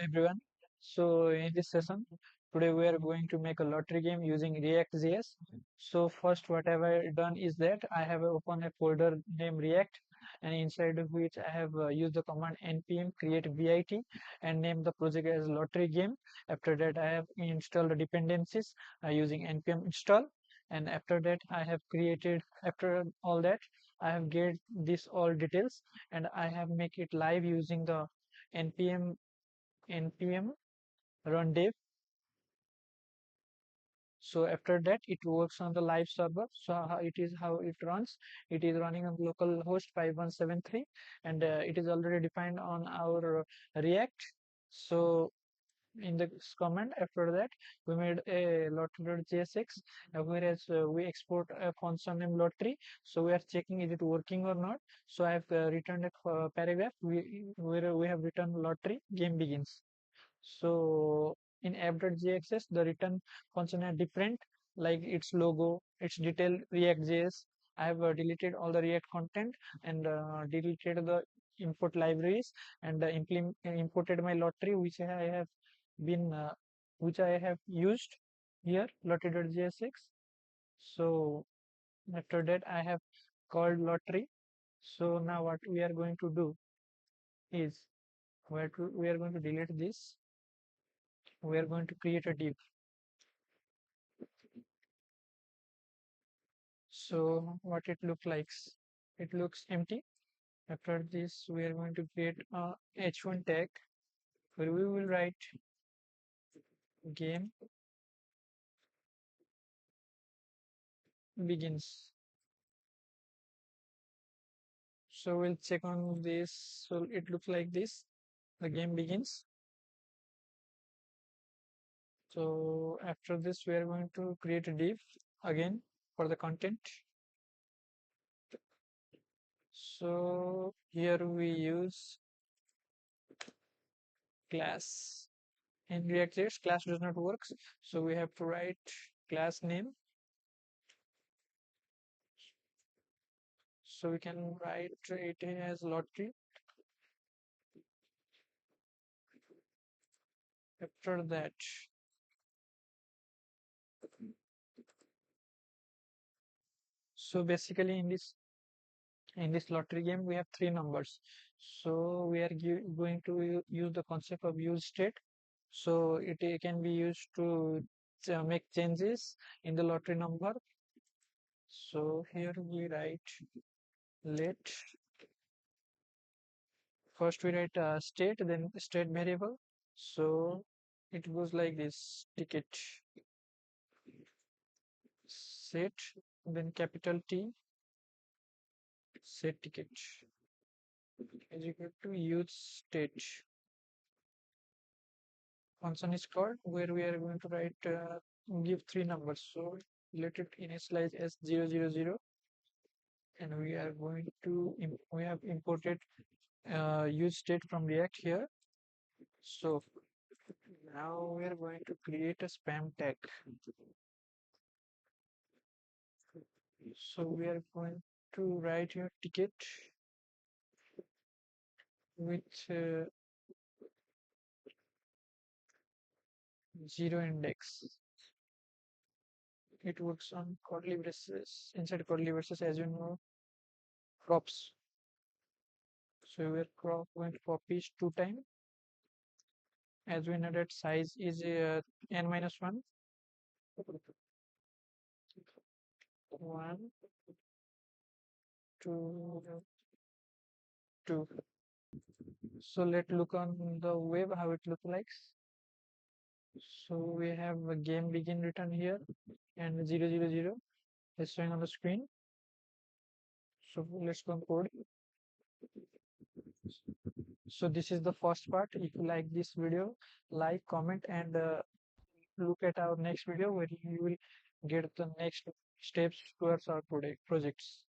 everyone. So in this session, today we are going to make a lottery game using ReactJs. So first what have I done is that I have opened a folder named React, and inside of which I have used the command npm create vit and name the project as lottery game. After that I have installed the dependencies using npm install, and after that I have created, after all that I have get this all details, and I have make it live using the npm run dev. So after that it works on the live server. So how it runs, it is running on local host 5173, and it is already defined on our react. So in the command after that we made a lottery.jsx, whereas we export a function name lottery. So we are checking is it working or not. So I have returned a paragraph where we have written lottery game begins. So in app.jxs, the return function are different, like its logo, its detail React.js. I have deleted all the React content and deleted the import libraries, and imported my lottery, been, uh, which I have used here, lottery.jsx. So after that, I have called lottery. So now what we are going to do is we are going to delete this. We are going to create a div. So what it looks like, it looks empty. After this we are going to create a h1 tag where we will write game begins. So we'll check on this. So it looks like this, the game begins. So after this we are going to create a div again for the content. So here we use class. In React.js class does not work, so we have to write class name. So we can write it as lottery. After that, so basically in this lottery game we have three numbers. So we are going to use the concept of use state. So it can be used to make changes in the lottery number. So here we write let, first we write state, then state variable. So it goes like this: ticket set, then capital T, set ticket is equal to use state. Function is called where we are going to write give three numbers. So let it initialize as 000, and we are going to we have imported use state from React here. So now we are going to create a spam tag. So we are going to write your ticket with zero index. It works on curly braces. Inside curly braces, as you know, props. So we are going to copy two times. As we know that size is n minus 1, 1, 2, 2. So let's look on the web how it looks like. So we have a game begin written here, and 000 is showing on the screen. So let's go code. So this is the first part. If you like this video, like, comment, and look at our next video where you will get the next steps towards our projects.